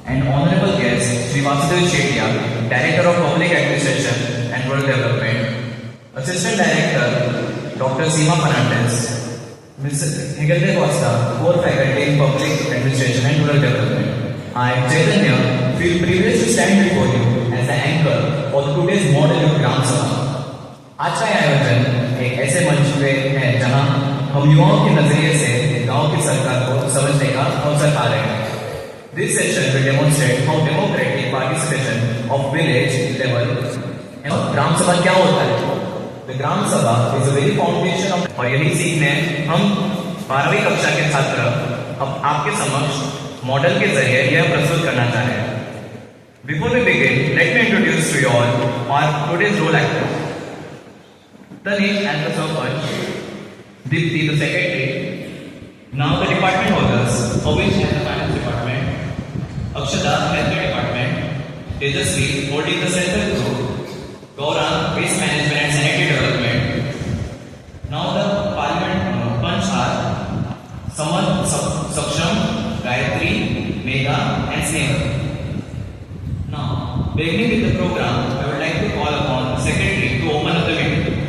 and honorable guest Sri Vasudev Chetia, Director of Public Administration and Rural Development, Assistant Director Dr. Seema Fernandez, Ms. Hegelde Costa, Core Faculty in Public Administration and Rural Development. I, Chaitanya, feel privileged to stand before you as the anchor for today's Model Youth Gram Sabha. आज का आयोजन एक ऐसे मंच पे है जहां हम युवाओं के नजरिए से गांव की सरकार को समझने का अवसर पा रहे हैं. This session will demonstrate how democratic participation of village level. ग्राम सभा क्या होता है? The ग्राम सभा is a very foundation of और यही सीखने हम 12वीं कक्षा के छात्र अब आपके समक्ष मॉडल के जरिए यह प्रस्तुत करना चाह रहे हैं. Before we begin, let me introduce to you all our today's role actors. Tanish as the Sarpanch, Dipti the Secretary, now the department holders, Avish as the Finance Department, Akshata Healthcare Department, Tejasvi holding the Central Group, Gaurang Waste Management and Sanitary Development. Now the Parliament Punch are Saman Saksham, Gayatri, Megha and Snehal. Now, beginning with the program, I would like to call upon the Secretary to open up the meeting.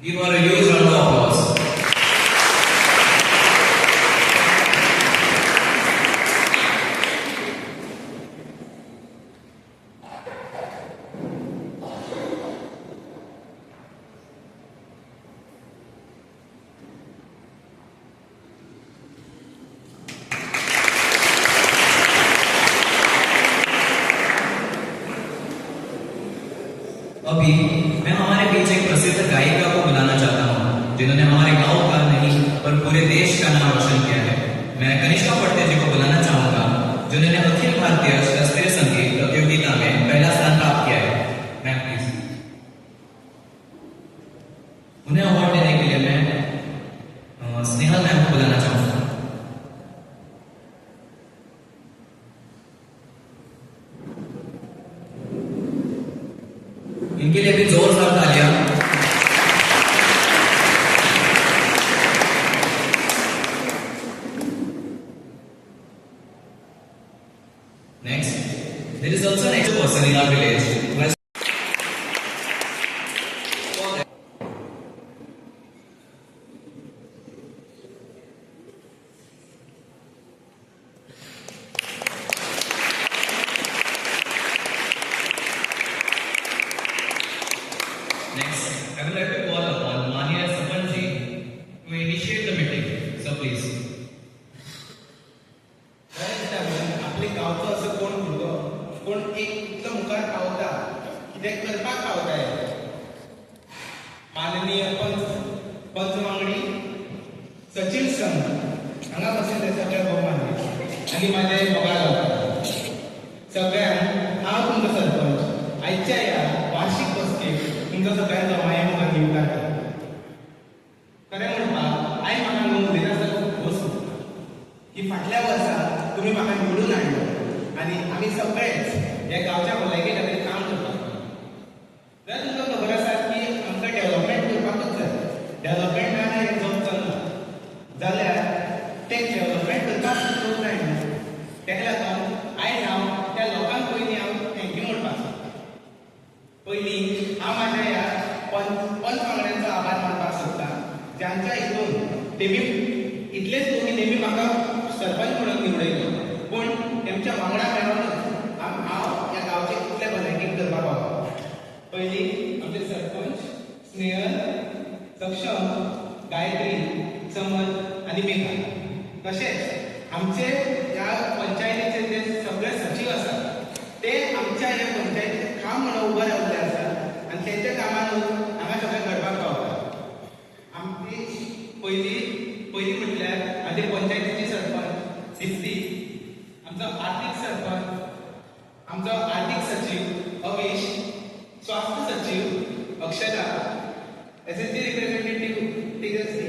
Give her a huge round of applause. अभी मैं हमारे beach एक प्रसिद्ध गायिका को बुलाना चाहता हूँ जिन्होंने हमारे गांव का नहीं पर पूरे देश का नाम रोशन किया है. मैं कनिष्का पटते जी को बुलाना चाहूंगा जिन्होंने अखिल भारतीय शास्त्रीय संगीत प्रतियोगिता में पहला स्थान प्राप्त किया है. Ma'am please. उन्हें अवार्ड देने के लिए मैं स्नेहल मैम को बुलाना चाहूंगा. इनके लिए भी जोरदार तालियां। Next, there is also an extra person in our village who has Next, I would like to call upon Mania Sapanji to initiate the meeting. So please. आपले गावचं असं कोण भुरगो कोण एक इतलो मुखार पावता कितें करपाक पावताय माननीय पंच वांगडी सचिन संघ हांगा बसून ते सगळे भोवमान आनी माझे मोगाळ जाता सगळ्यांक हांव तुमचो सरपंच आयच्या ह्या वार्षिक बसकेक तुमकां सगळ्यांचो माया मुखार घेवून काडटा खरें म्हणपाक आयज म्हाका न्हू उलयनासतना खूब खोस भोगता की फाटल्या वर्सा तुम्ही म्हाका निवडून हाडलो आनी आमी सगळेच ह्या गांवच्या भलायके खातीर काम करपाक जाल्यार तुमकां खबर आसा की आमकां डेव्हलपमेंट करपाकूच जाय डेव्हलपमेंटान एक जग चलना जाल्यार तें डेव्हलपमेंट करपाक लोक जाय न्हू तेका लागून आयज हांव त्या लोकांक पयलीं हांव थँक्यू म्हणपाक सोदतां पयलीं हांव म्हाज्या ह्या पंच वांगड्यांचो आभार मानपाक सोदतां ज्यांच्या हितून तेमी इतलेच न्हू की तेमी म्हाका सरपंच म्हणून निवडयलो पूण तेमच्या वांगडा मेळोनूच हांव ह्या गांवचे इतले भलायकेक करपाक पावलो पयलीं आमचे सरपंच स्नेहल सक्षम गायत्री समन आनी मेघा तशेंच आमचे ह्या पंचायतीचे जे सगळे सचिव आसात ते आमच्या ह्या पंचायतीचे काम म्हणून उबे रावल्ले आसात आनी तेंच्या कामानूच हांगा सगळें घडपाक पावता आमची पयलीं म्हटल्यार आमचे पंचायतीचे सरपंच दिप्ती आमचो आर्थीक सरपंच आमचो आर्थीक सचिव अवेश स्वास्थ्य सचिव अक्षता एसएससी रिप्रेझेंटेटिव्ह तेजस्वी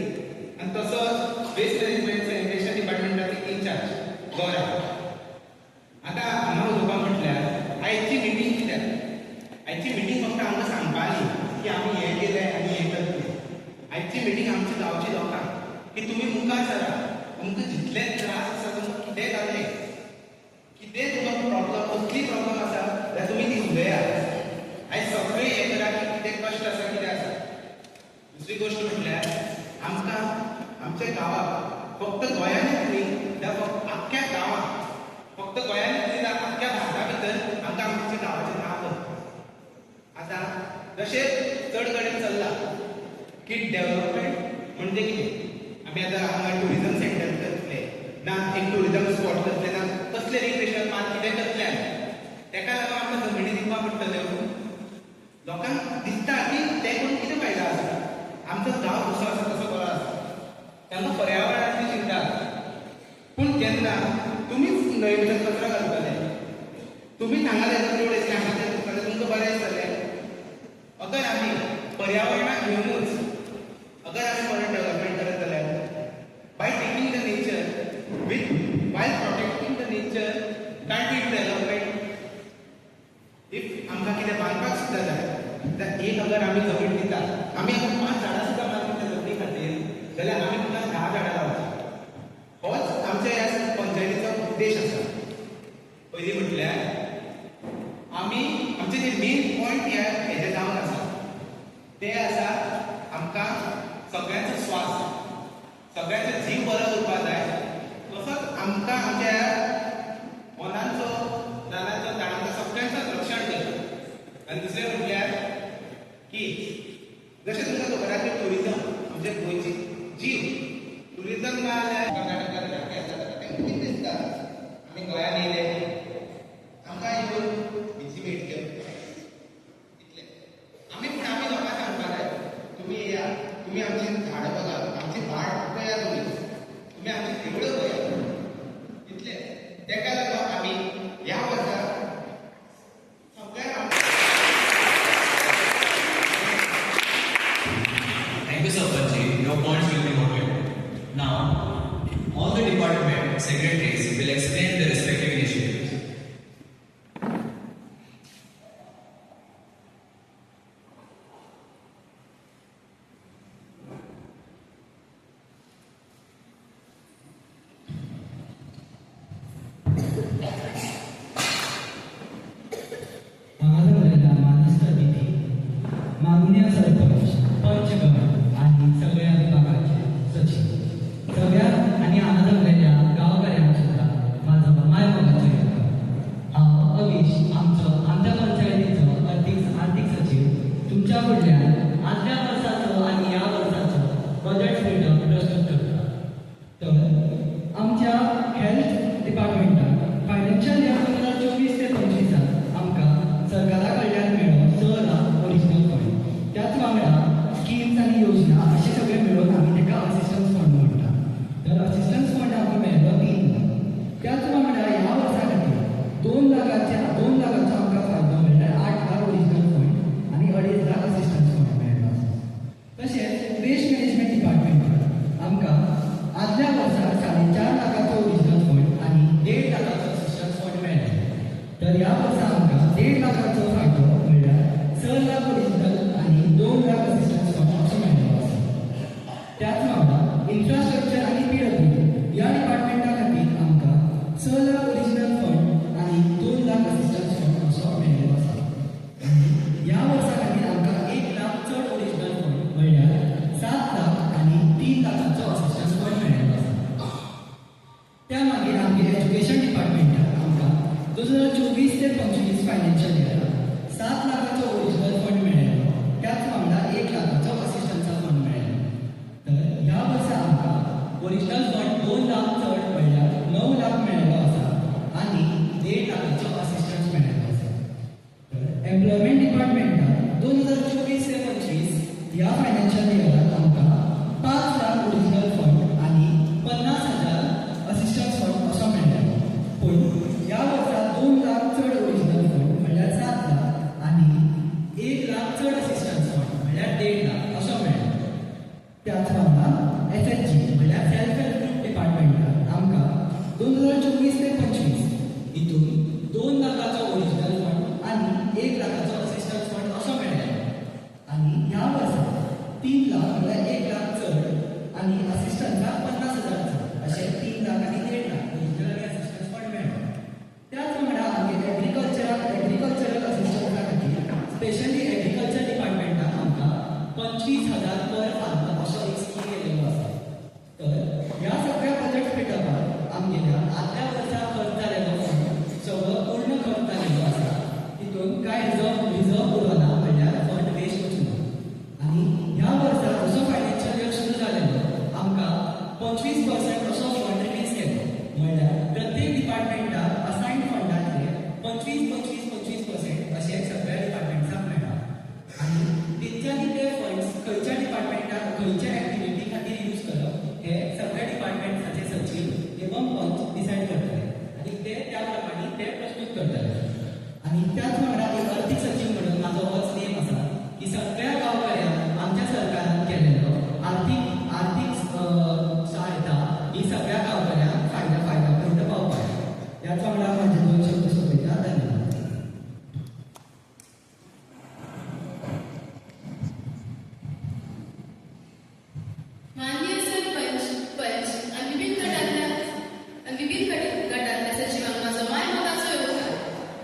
आनी तसोच वेस्ट मॅनेजमेंट सॅनिटेशन डिपार्टमेंटाचे इन्चार्ज गौरव आतां हांगा उलोवपाक म्हटल्यार आयची मिटींग कित्याक आयची मिटींग फक्त आमकां सांगपाली की आमी हें केलें आनी हें करतले आयची मिटींग आमच्या गांवच्या लोकांक की तुमी मुखार सरा तुमकां जितले त्रास आसा तुमकां कितें जालें कितें तुमकां प्रॉब्लम कसली प्रॉब्लम आसा जाल्यार तुमी ती उलयात आयज सगळें हें करा की कितें कश्ट आसा कितें आसा दुसरी गोश्ट म्हटल्यार आमकां आमच्या गांवाक फक्त गोंयानूच न्ही जाल्यार फक्त आख्ख्या गांवाक फक्त गोंयानूच न्ही जाल्यार आख्ख्या भारता भितर आमकां आमच्या गांवाचें नांव करता आतां जशें चड कडेन चल्लां की डेव्हलपमेंट म्हणजे कितें आमी आतां हांगा टुरिजम सेंटर करतले ना एक टुरिजम स्पॉट करतले ना कसले रिक्रिएशन पार्क कितें करतले तेका लागून आमकां जमनी दिवपाक पडटल्यो लोकांक दिसता की ते कोण कितें फायदा आसा आमचो गांव कसो आसा तसो बरो आसा तांकां पर्यावरणाची चिंता आसा पूण जेन्ना तुमीच न्हंय भितर कचरो घालतले तुमीच हांगा तेजो रोड येतले हांगा तें करतले तुमकां बरें दिसतलें अगर आमी पर्यावरणाक घेवनूच अगर आमी बरें डेव्हलपमेंट करत जाल्यार by taking the nature with while protecting the nature can't be development if आमकां कितें बांदपाक सुद्दां जाय एक अगर आमी जमीन दिता आमी आतां 5 झाडां सुद्दां मारता त्या जमनी खातीर जाल्यार आमी तुमकां 10 झाडां लावची होच आमच्या ह्या पंचायतीचो उद्देश आसा पयलीं म्हटल्यार आमी आमचे जे मेन पॉयंट हेजे जावन आसा ते आसा आमकां सगळ्यांचो स्वास सगळ्यांचो जीव बरो उरपाक जाय तसोच आमकां आमच्या वनांचो झाडांचो सगळ्यांचो रक्षण करता आनी दुसरें म्हटल्यार की जशें तुमकां खबर आसा की टुरिजम आमचे गोंयची जीव टुरिजम ना जाल्यार कर्नाटकांत तांकां कितें दिसता आमी गोंयांत येयले आमकां येवन बिची भेटल्यो इतलें आमी पूण आमी लोकांक सांगपाक जाय तुमी येया तुमी आमची झाडां बघा आमची भाट पळया तुमी आमची देवळां पळया इतलें तेका लागून आमी ह्या वर्सा सगळ्यांक Thank you, Sarpanji. Your points माननीय सरपंच, पंचगण आणि सगळ्या विभागाचे सचिव, सगळ्या आणि हांगा जमलेल्या गांवकऱ्यांक सुद्धा माझो मायमोगाचो हांव अवीश आमच्या पंचायतीचो आर्थीक सचिव तुमच्या फुडल्यान आदल्या वर्साचो आनी ह्या वर्साचो बजेट स्टेटस प्रस्तुत करता. तर आमच्या हेल्थ डिपार्टमेंटान फायनान्शियल इयर 2024 ते 25 आमकां सरकारा कडल्यान मेळ्ळो 6 लाख ओरिजिनल फंड. त्याच वांगडा स्किम्स आनी योजना अशें सगळें मेळून आमी ताका असिस्टन्स फंड म्हणटा. तर असिस्टन्स फंड आमकां मेळ्ळो 3 लाख. त्याच वांगडा ह्या वर्सा खातीर 2 लाखाचो आमकां फायदो म्हणल्यार 8 लाख ओरिजिनल फंड आनी 2.5 लाख असिस्टन्स फंड मेळ्ळो. तशेंच वेस्ट मॅनेजमेंट डिपार्टमेंटान आमकां आदल्या वर्सा 4.5 लाखाचो ओरिजिनल फंड आनी 1.5 लाखाचो असिस्टन्स फंड मेळ्ळो. तर ह्या वर्सा आमकां 1.5 लाखाचो फायदो म्हणल्यार 6 लाख ओरिजिनल आनी 2 लाख असिस्टन्स फंड असो मेळ्ळो आसा. त्याच वांगडा इन्फ्रास्ट्रक्चर आनी PWD ह्या डिपार्टमेंटा खातीर आमकां 6 लाख ओरिजिनल फंड आनी 2 लाख असिस्टन्स फंड असो मेळ्ळो आसा. ह्या वर्सा खातीर आमकां 1 लाख चड ओरिजिनल फंड म्हणल्यार 7 लाख आनी 3 लाखाचो असिस्टन्स फंड मेळ्ळो आसा. त्या मागीर आमगे एज्युकेशन डिपार्टमेंटान आमकां 2024 ते 25 फायनान्शियल इयराक 7 लाखाचो ओरिजिनल फंड मेळ्ळो. त्याच वांगडा 1 लाखाचो असिस्टन्सा फंड मेळ्ळो. तर ह्या वर्सा आमकां ओरिजिनल फंड 2 लाख चड म्हणल्यार 9 लाख मेळ्ळो आसा आनी 1.5 लाखाचो असिस्टन्स मेळ्ळो आसा. तर एम्प्लॉयमेंट डिपार्टमेंटान 2024 ते 25 ह्या फायनान्शियल इयराक आमकां 5 लाख ओरिजिनल फंड आनी 50,000 असिस्टन्स फंड असो मेळ्ळो. पूण ह्या वर्सा 2 लाख चड ओरिजिनल फंड म्हणल्यार 7 लाख आनी 1 लाख चड असिस्टन्स फंड म्हणल्यार 1.5 लाख असो मेळ्ळो. त्याच वांगडा SHG म्हणल्यार सेल्फ हेल्प ग्रुप डिपार्टमेंटान आमकां 2024 ते 25 हितून 2 लाखाचो ओरिजिनल फंड आनी 1 लाखाचो असिस्टन्स फंड असो मेळ्ळो. आनी ह्या वर्सा 3 लाख म्हणल्यार 1 लाख चड आनी असिस्टन्सा 50,000 चड अशें 3 लाख आनी 1.5 लाख ओरिजिनल आनी असिस्टन्स फंड मेळ्ळो. त्याच वांगडा आमगे एग्रीकल्चरल असिस्टन्सा खातीर स्पेशली एग्रीकल्चर डिपार्टमेंटान आमकां 25,000 पर फार्मर असो एक स्कीम केल्लो आसा. तर ह्या सगळ्या बजेट स्टेटपाक आमगेल्या आदल्या वर्सा खर्च जालेलो फंड सगळो पूर्ण खर्च जालेलो आसा. तितून कांय रिजर्व उरना म्हणल्यार फंड वेस्ट वचूना. आनी ह्या वर्सा असो फायनान्शियल इयर सुरू जालेलो आमकां 25% असो फंड रिलीज केलो. म्हणल्यार प्रत्येक डिपार्टमेंटाक असायन फंडांतले 25% अशें सगळ्या डिपार्टमेंट्साक मेळटा. आनी तेंच्यांनी ते फंड्स खंयच्या डिपार्टमेंटाक खंयच्या एक्टिविटी खातीर यूज करप हे सगळ्या डिपार्टमेंट्साचे सचिव एवं पंच डिसायड करतले आनी ते त्या प्रमाणे ते प्रस्तुत करतले. आनी त्याच वांगडा एक अर्थीक सचिव म्हणून म्हाजो होच नेम आसा की सगळ्या गांवकऱ्यांक आमच्या सरकारान केलेलो आर्थीक सहायता ही सगळ्या गांवकऱ्यांक फायद्यापर्यंत पावपाक. त्याच वांगडा म्हाजे 2 शब्द सोंपयता. धन्यवाद. माननीय सरपंच, पंच आणि विविध गटातल्या सचिवांक माझो मायमोगाचो योगदान.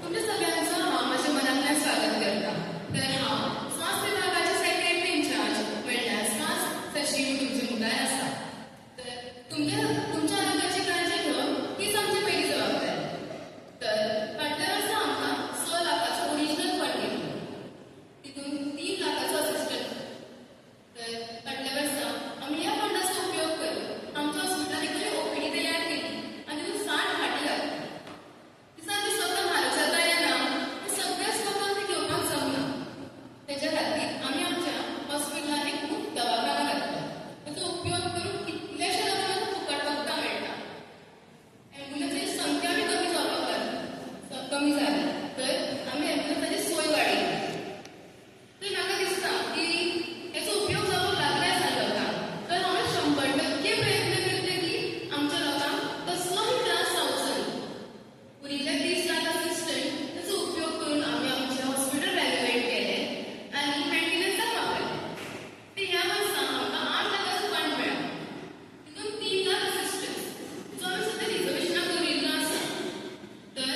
तुमच्या सगळ्यांचं हांव माझ्या मनांतल्यान स्वागत करता. तर हांव स्वास्थ्य विभागाचे सेक्रेटरी इन्चार्ज म्हणल्यार स्वास्थ्य सचिव तुमचे मुखार आसा. तर तुमच्या आरोग्याची काळजी घेवप हीच आमची पयली जबाबदारी. तर फाटल्या वर्सा आमकां 6 लाखाचो ओरिजिनल फंड दिलो. तितून 3 लाखाचो असिस्टंट. तर फाटल्या वर्सा आमी ह्या फंडाचो उपयोग करून आमच्या हॉस्पिटलांत एक OPD तयार केली आनी तितून 60 खाटी घातल्यो. दिसान ती स्वता म्हारग जाता येना ते सगळेच लोकांक ती घेवपाक जमना. तेच्या खातीर आमी आमच्या हॉस्पिटलांत एक खूब दवाखाना घातलो. ताचो उपयोग करून कितलेशे लोकांक फुकट वखदां मेळटा. एम्ब्युलन्साची संख्या बी कमी जाली. तर आमी एम्ब्युलन्साची सोय वाडयली. तर म्हाका दिसता की हेचो उपयोग जावंक लागले आसा लोकांक. तर हांव 100% प्रयत्न करते की आमच्या लोकांक कसलोय त्रास जावचो न्ही. उरिल्ले 30 लाख असिस्टंट ताचो उपयोग करून आमी आमचे हॉस्पिटल रेनोवेट केले आनी मेंटेनन्साक वापरले. तर ह्या वर्सा आमकां 8 लाखाचो फंड मेळ्ळो. तितून 3 लाख असिस्टंट जो आमी सद्या रिजर्वेशनाक दवरिल्लो आसा. तर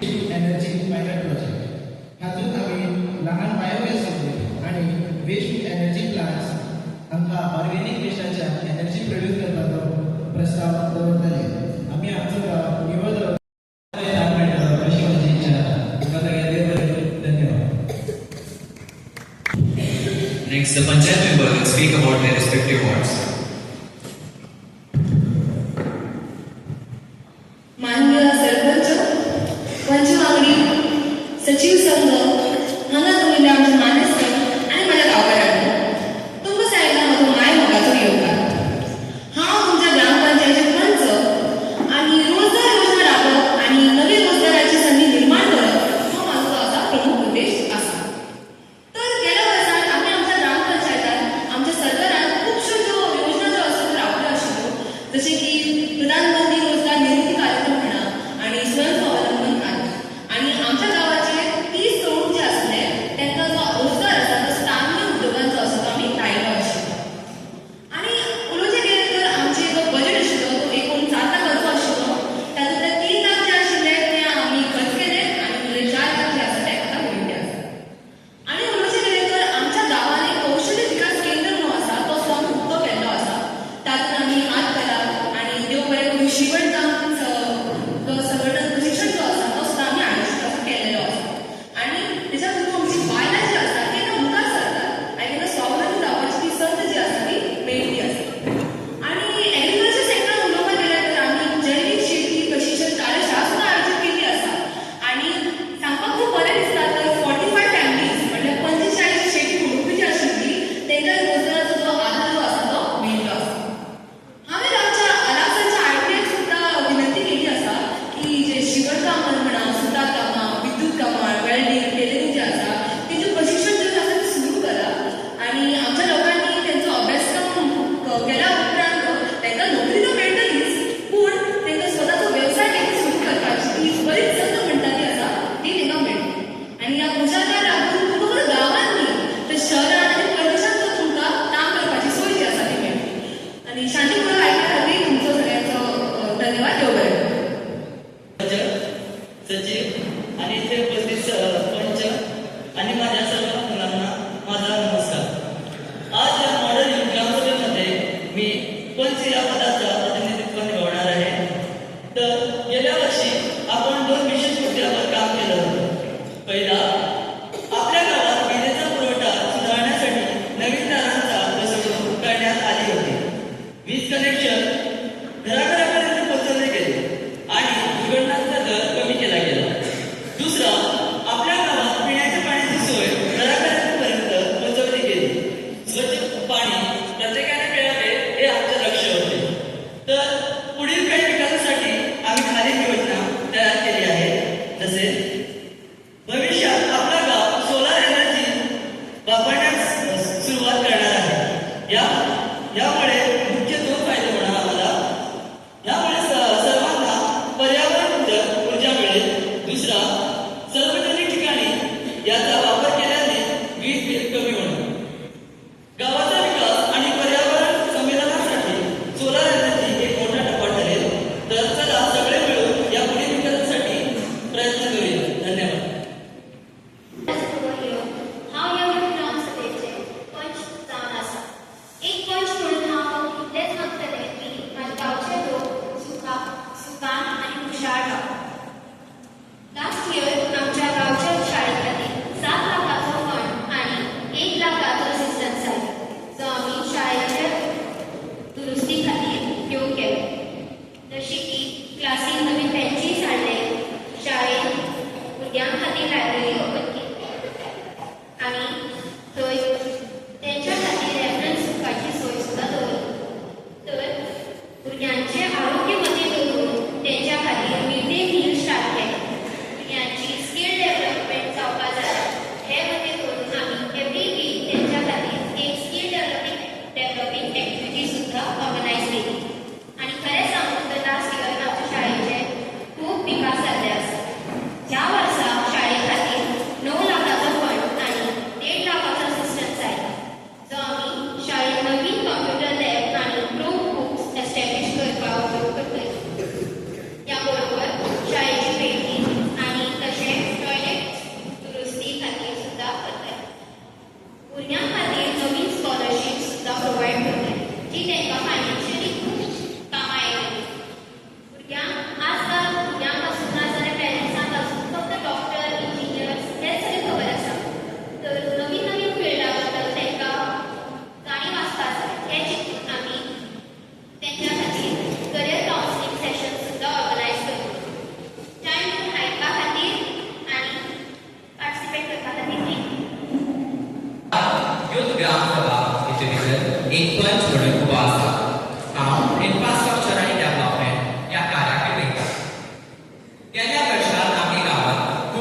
एनर्जी पायलट प्रोजेक्ट हातूंत आमी लहान बायोगॅस सब्जेक्ट आणि वेस्ट एनर्जी प्लांट्स आमकां ऑर्गेनीक वेस्टाच्या एनर्जी प्रोड्यूस करपाचो प्रस्ताव दवरतले. आमी आमचो गांव निवळ दवरतले अशी म्हजी इच्छा आसा. तुमकां सगळ्यांक धन्यवाद. Next, the Panchayat member will speak about their respective wards. माननीय सरपंच, पंचवांगडी, सचिव संघ, हांगा तुमिल्ल्या आमच्या मानेस्तर आनी माझ्या गांवकारांनी तुमकां सांगला म्हजो माय मोगाचो येवकार. हांव तुमच्या ग्रामपंचायतीचे पंच आनी रोजगार योजना राबप आनी नवी रोजगाराची संधी निर्माण करप हो म्हाजो आसा प्रमुख उद्देश आसा. तर गेल्या वर्सान आमी आमच्या ग्रामपंचायतान आमच्या सरकारान खुबश्यो ज्यो योजना ज्यो आसा त्यो राबल्यो आशिल्ल्यो, जशे की प्रधानमंत्री रोजगार निर्मिती कार्यक्रम म्हणा आणि स्वयंस्वावलंबन कार्ड. आणि आमच्या गावाचे 30 तरुण जे आसले त्यांना जो रोजगार आसा तो स्थानीय उद्योगांचो आसा तो आमी लायलो आशिल्लो. आणि उलोवचें गेलें तर आमचे जो बजेट आशिल्लो तो एकूण 7 लाखांचो आशिल्लो. तातूंतले 3 लाख जे आशिल्ले ते आमी खर्च केले आनी उरले 4 लाख जे आसा ते आतां मेळिल्ले आसा. आणि उलोवचें गेलें तर आमच्या गांवांत एक कौशल्य विकास केंद्र म्हणून आसा तो स्वयं उक्तो केल्लो आसा. तातूंत आमी हातकला आनी देव बरें करून शिवणकाम संघटन प्रशिक्षण जो आसा तो सुद्दां आमी आयोजीत केल्लो आसा. आनी तेच्या थ्रू आमची बायलां जी आसा ती आतां मुखार सरतात आनी तांकां स्वावलंबी जावपाची ती संद जी आसा ती मेळिल्ली आसा. आणि एग्रीकल्चर सेक्टरान उलोवपाक गेल्यार तर आमी जैवीक शेती प्रशिक्षण कार्यशाळा सुद्दां आयोजीत केल्ली आसा. आनी सांगपाक खूब बरें दिसता तर 45 फॅमिलीज म्हणल्यार 45 शेती कुटुंबी जी आशिल्ली तांकां रोजगाराचो जो आधार जो आसा तो मेळिल्लो आसा. हांवें आमच्या अलासाच्या आयटीआयक सुद्दां विनंती केली आसा की जे शिवणकाम म्हणा, सुतार कामां, विद्युत कामां, वेल्डिंग, टेलरिंग जे आसा तेजें प्रशिक्षण जे आसा तें सुरू करा. आनी आमच्या लोकांनी तेंचो अभ्यासक्रम केल्या उपरांत तांकां नोकरी तर मेळटलीच, पूण तांकां स्वताचो वेवसाय तांकां सुरू करपाची ती बरीच संद म्हणटा ती आसा ती तांकां मेळटली. आनी ह्या पुजाकार लागून तुमकां गांवांत न्ही तर शहरांत आनी परदेशांत सुद्दां तुमकां काम करपाची सोय जी आसा ती मेळटली. आनी शांतीपूर्ण आयकपा खातीर तुमचो सगळ्यांचो धन्यवाद. देव बरें करूं. सचिव आणि इथे उपस्थित पंच आणि माझ्या सर्व मुलांना माझा नमस्कार. आज या मॉडल ग्रामसभेमध्ये मी पंच या पदाचा प्रतिनिधित्व निभवणार आहे. तर गेल्या वर्षी आपण 2 विशेष मुद्द्यावर काम केलं होतं. पहिला, आपल्या गावात वीजेचा पुरवठा सुधारण्यासाठी नवीन तारांचा बसवणूक करण्यात आली होती. वीज कनेक्शन घराघरापर्यंत पोहोचवले गेले आणि दुर्घटनांचा दर कमी केला गेला. दुसरा, आपल्या गावात पिण्याच्या पाण्याची सोय घराघरापर्यंत पोहोचवली गेली. स्वच्छ पाणी प्रत्येकाने मिळावे हे आमचे लक्ष्य होते. तर पुढील काही विकासासाठी आम्ही खालील योजना तयार केली आहे. जसे भविष्यात आपला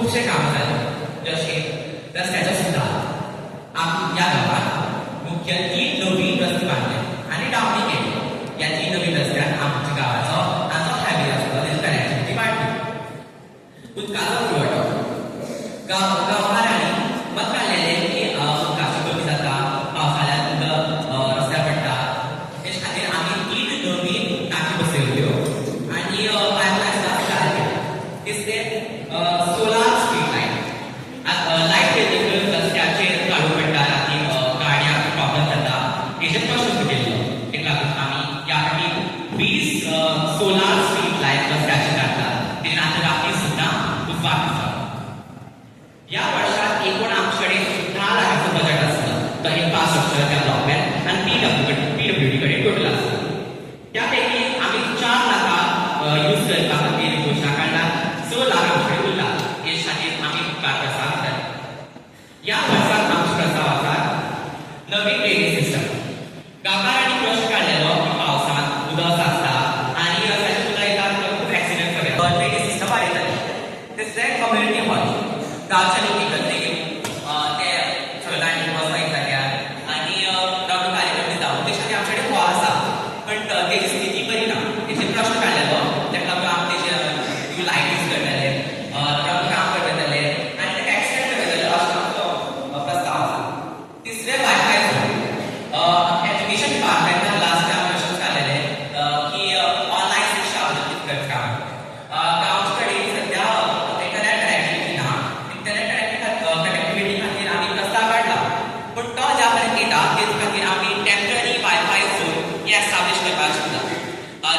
खूपशे कामं झाले, जसे रस्त्याचा सुधार. या गावात मुख्य 3 नवीन रस्ते बांधले आणि डावणी केली. या 3 नवीन रस्त्यात आमच्या गावाचा हायवे असतो त्याची कनेक्टिव्हिटी वाढली. उदकाचा पुरवठा गावकऱ्यांनी मत काढलेले की उदकाची कमी जाता, पावसाळ्यात रस्त्यार पडटा, त्याच्या खातीर आम्ही 3 नवीन टाकी बसयल्ल्यो आणि पायपलायन्स तयार केले. तिसरे सोलार स्ट्रीट लाईट वेगवेगळ्यो रस्त्याचेर काडून पडटा आनी गाडयांक प्रॉब्लम जाता, हेजेर प्रश्न केल्लो. तेका लागून आमी या फाटी 20 सोलार स्ट्रीट लाईट रस्त्याचेर काडटात. तेजेर आतां राखी सुद्दां उजवाड आसा. या वर्षात एकूण आमच्याकडे 10 लाखाचं बजेट असतं. तर इन्फ्रास्ट्रक्चर डेव्हलपमेंट आणि PWD कडे टोटल असतं. त्यापैकी आम्ही 4 लाख यूज करपा खातीर योजना काडला, 6 लाख आमच्याकडे उरला. हेच खातीर आमी प्रस्ताव केला. या वर्सात आमच्या प्रस्तावात नवीन ड्रेनेज सिस्टम. गावकऱ्यांनी प्रश्न काढलेलो की पावसात उदक आसता आणि रस्त्याचे उदक येतात तर खूप ऍक्सिडेंट जातात. ड्रेनेज सिस्टम वाडयतले. तिसरे कम्युनिटी हॉल. गावच्या लोक एकत्र येऊन ते सगळ्यांनी बसता एक जाग्यार आणि रावण कार्यक्रम दिता. त्याच्यासाठी आमच्याकडे हॉल आसा पण तेजी स्थिती बरी ना. तेचे प्रश्न काडलेलो, तेका लागून आमी तेजे लायट यूज करतले, काम करतले आनी तेका एक्सटेंड करतले अशें आमचो प्रस्ताव आसा. तिसरे वायफाय झोन. एज्युकेशन डिपार्टमेंटान लास्ट टायम क्वेश्चन काडलेले की ऑनलायन शिक्षा अवलंबीत करता. गांवचे कडेन सध्या इंटरनेट कनेक्टिव्हिटी ना. इंटरनेट कनेक्टिव्हिटी खातीर आमी प्रस्ताव काडला, पूण तो ज्या पर्यंत येता तेच खातीर आमी टेम्पररी वायफाय झोन हे एस्टाब्लिश करपाक शकता.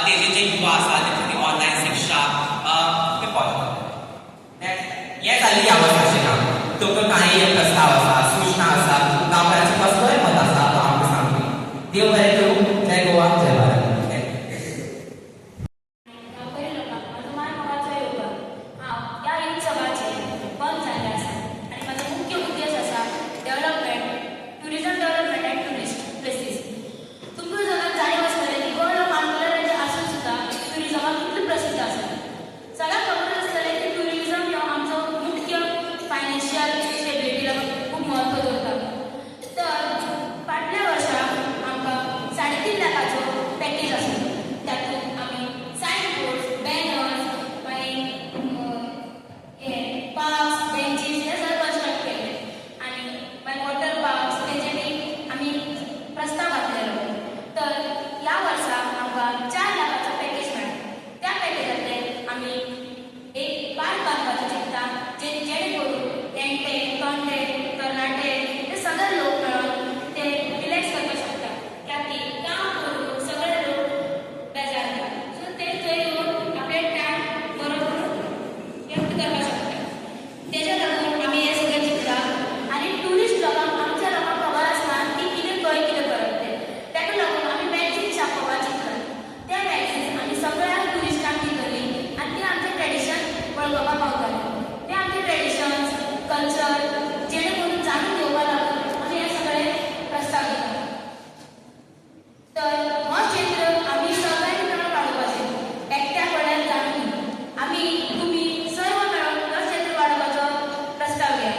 तेजे जे युवा आसा ते खातीर ऑनलायन शिक्षा खूब पॉसिबल. हे जालें ह्या वर्साचें काम. तुमकां कांय प्रस्ताव आसा, सूचना आसा, गांवकऱ्यांचें कसलोय मत आसा तो आमकां सांगूं. देव बरें करूं. जय गोवा, जय भारत. गांवकरी लोकांक म्हाजो माय मोगाचो येवकार. हांव ह्या यूथ सभाचेर बंद जाल्लें आसा आनी म्हाजो मुख्य उद्देश आसा development, tourism development end tourist places. तुमकां सगळ्यांक जाणीव आसतलें की गोंय हो मानकुलें राज्य आसून सुद्दां ट्युरिजमाक कितलें प्रसिद्ध आसा. सगळ्यांक खबर आसतलें की ट्युरिजम हो आमचो मुख्य फायनान्शियल स्टेबिलिटी लागून खूब म्हत्व दवरता. तर फाटल्या वर्सा आमकां 3.5 लाखाचो पॅकेज आसलो. तातूंत आमी सायन बोर्ड्स, बॅनर्स, मागीर पार्क्स, बेंचीस हे सगळें कन्स्ट्रक्ट केले आनी मागीर वॉटर पार्क्स तेजेरय आमी प्रस्ताव घातलेलो. तर ह्या वर्सा आमकां 4 लाखाचो पॅकेज मेळ्ळा. त्या पॅकेजांतले आमी एक पार्क बांदपाचो चिंतता, जेणे करून तेंटे, तोंडे, तरणाटे हे सगळे लोक मेळून ते रिलॅक्स करपाक शकता. कित्याक काम करून सगळे लोक बेजार जाता. सो ते थंय येवन आपले टायम बरोबर व्यक्त करपाक शकता. तेज्या लागून आमी हे सगळें चिंतता आनी ट्युरिस्ट लोकांक आमच्या लोकांक खबर आसना की कितें खंय कितें करप तें. ताका लागून आमी मॅगझीन छापोवपाक चिंतता. त्या मॅगझीन आमी सगळ्या ट्युरिस्टांक दितली आनी ते आमचें ट्रेडिशन वळखोवपाक पावतले. ते आमचे ट्रेडिशन्स, कल्चर जेणे करून जाणून घेवपा लागून आमी हे सगळे प्रस्ताव दिता. तर हो क्षेत्र आमी सगळ्यांनी मेळून वाडोवपाचें. एकट्या फुड्यान जाणून आमी तुमी सर्व मेळून हो क्षेत्र वाडोवपाचो प्रस्ताव घेया.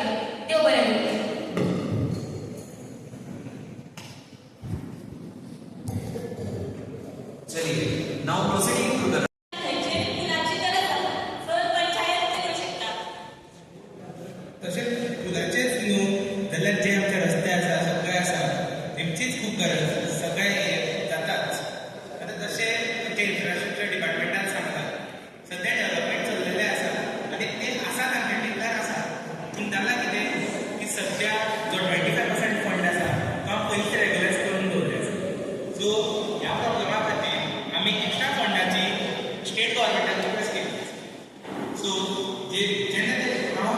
देव बरें करूं. चलिए, now proceeding to the तशेंच फुलाचेच न्हू जाल्यार जे आमचे रस्ते आसा सगळे आसा तेमचीच खूब गरज. सगळे हे जाताच. आतां जशें जे इन्फ्रास्ट्रक्चर डिपार्टमेंटान सांगता सद्या डेव्हलपमेंट चल्लेलें आसा आनी ते आसा कंटेंटींतल्यान आसा. पूण जालां कितें की सद्या जो 25% फंड आसा तो पयलींच रेग्युलायज करून दवरले आसा. सो ह्या प्रॉब्लमा खातीर आमी एक्स्ट्रा फंडाची स्टेट गव्हर्मेंटान रिक्वेस्ट केली. सो जेन्ना ते हांव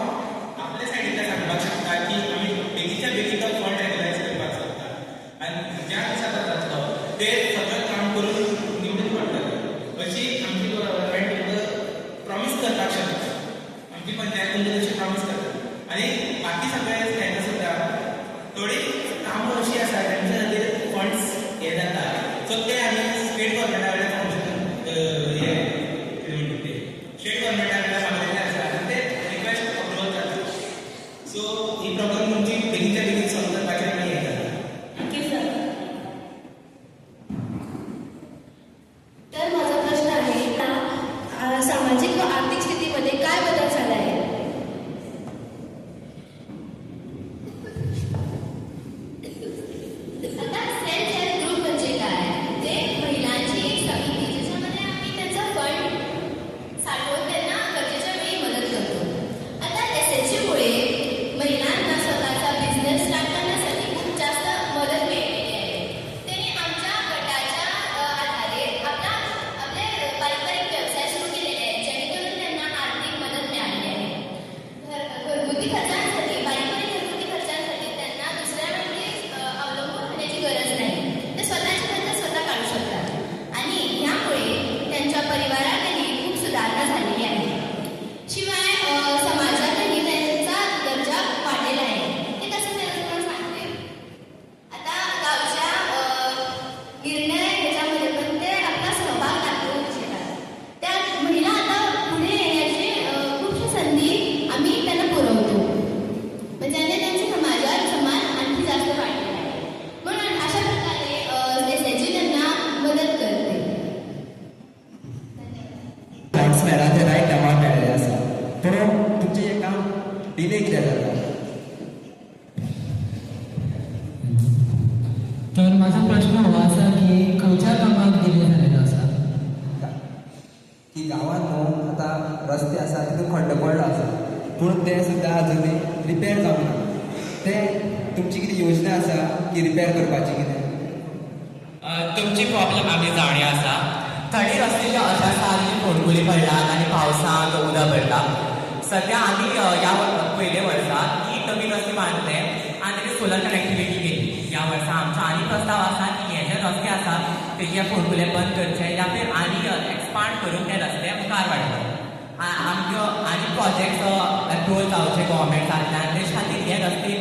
आपल्या सायडींतल्यान सांगपाक शकता की आमी बेगीच्या बेगीन तो फंड रेग्युलायज करपाक शकता आनी ज्या दिसा तो जातलो ते सगळें काम करून निवडून पडटलें अशी आमची गव्हर्मेंट प्रॉमीस करपाक शकता. आमची पंचायत तुमकां तशी प्रॉमीस करता आनी बाकी सगळे स्टँड सुद्दां थोडी कामां अशी आसा तेंच्या खातीर फंड्स हे जाता. सो ते आमी स्टेट गव्हर्मेंटा कडेन हे स्टेट गव्हर्मेंटा कडेन मागलेले आसा आनी ते रिक्वेस्ट अप्रूवल तितून खड्डो पडलो आसा पूण तें सुद्दां आजुनूय रिपेर जावंक ना तें तुमची कितें योजना आसा की रिपेर करपाची कितें तुमची प्रॉब्लेम आमी जाणीं आसा थोडे रस्ते जे अशे आसा की फोंडकुली पडलात आनी पावसांत उदक पडटा सध्या आमी ह्या पयले वर्सा ही नवीन रस्ते बांदले आनी तेणी सोलर कनेक्टिविटी केली ह्या वर्सा आमचो आनी प्रस्ताव आसा की हे जे रस्ते आसा तेजे फोंडकुले बंद करचे या फिर आनी एक्सपांड करून ते रस्ते मुखार वाडचे आमच्यो आनी प्रोजेक्ट्स अप्रूवल जावचे गव्हर्मेंटांतल्यान तेजे खातीर हे रस्ते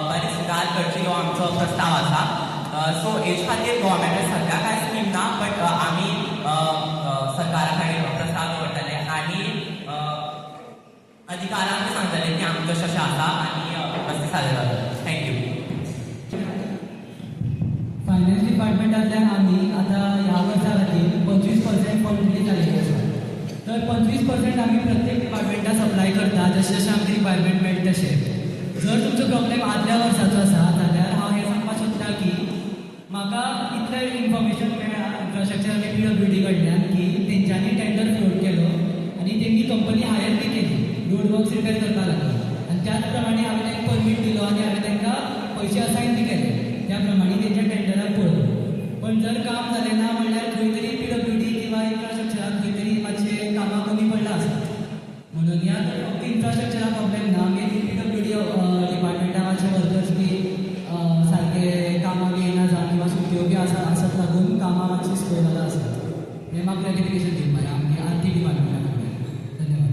बरे सुदार करची हो आमचो प्रस्ताव आसा सो हेजे खातीर गव्हर्मेंटान सध्या कांय स्कीम ना बट आमी सरकारा कडेन प्रस्ताव दवरतले आनी अधिकाऱ्यांक सांगतले की आमचो कशें आसा आनी रस्ते सादर जातले थँक्यू फायनान्स डिपार्टमेंटांतल्यान आमी आतां ह्या वर्सा खातीर 25% फंड रिलीज जाल्लेले आसा तर 25% आमी प्रत्येक डिपार्टमेंटाक सप्लाय करता जशें जशें आमची रिक्वायरमेंट मेळटा तशें जर तुमचो प्रॉब्लेम आदल्या वर्साचो आसा जाल्यार हांव हें सांगपाक सोदता की म्हाका इतलें इन्फॉर्मेशन मेळ्ळा इन्फ्रास्ट्रक्चर आनी PWD कडल्यान की तेंच्यांनी टेंडर फ्लोट केलो आनी तेमी कंपनी हायर बी केली रोड वर्क्स रिपेर करपा लागली आनी त्याच प्रमाणे हांवें तांकां परमीट दिलो आनी हांवें तांकां पयशे असायन बी केले त्या प्रमाणे तेंच्या टेंडराक पळोवन पण जर काम जालें ना म्हणल्यार खंय तरी PWD किंवा इन्फ्रास्ट्रक्चराक खंय तरी मातशें कामां कमी पडलां आसा म्हणून ह्या फक्त इन्फ्रास्ट्रक्चरा प्रॉब्लेम ना मेन PWD डिपार्टमेंटा मातशे वर्कर्स बी सारके कामां बी येना जावन किंवा सुट्यो बी आसत लागून कामां मातशी स्लो जाला आसत हें म्हाका क्लॅरिफिकेशन दी मागीर आमगे आर्थिक डिपार्टमेंटा कडल्यान धन्यवाद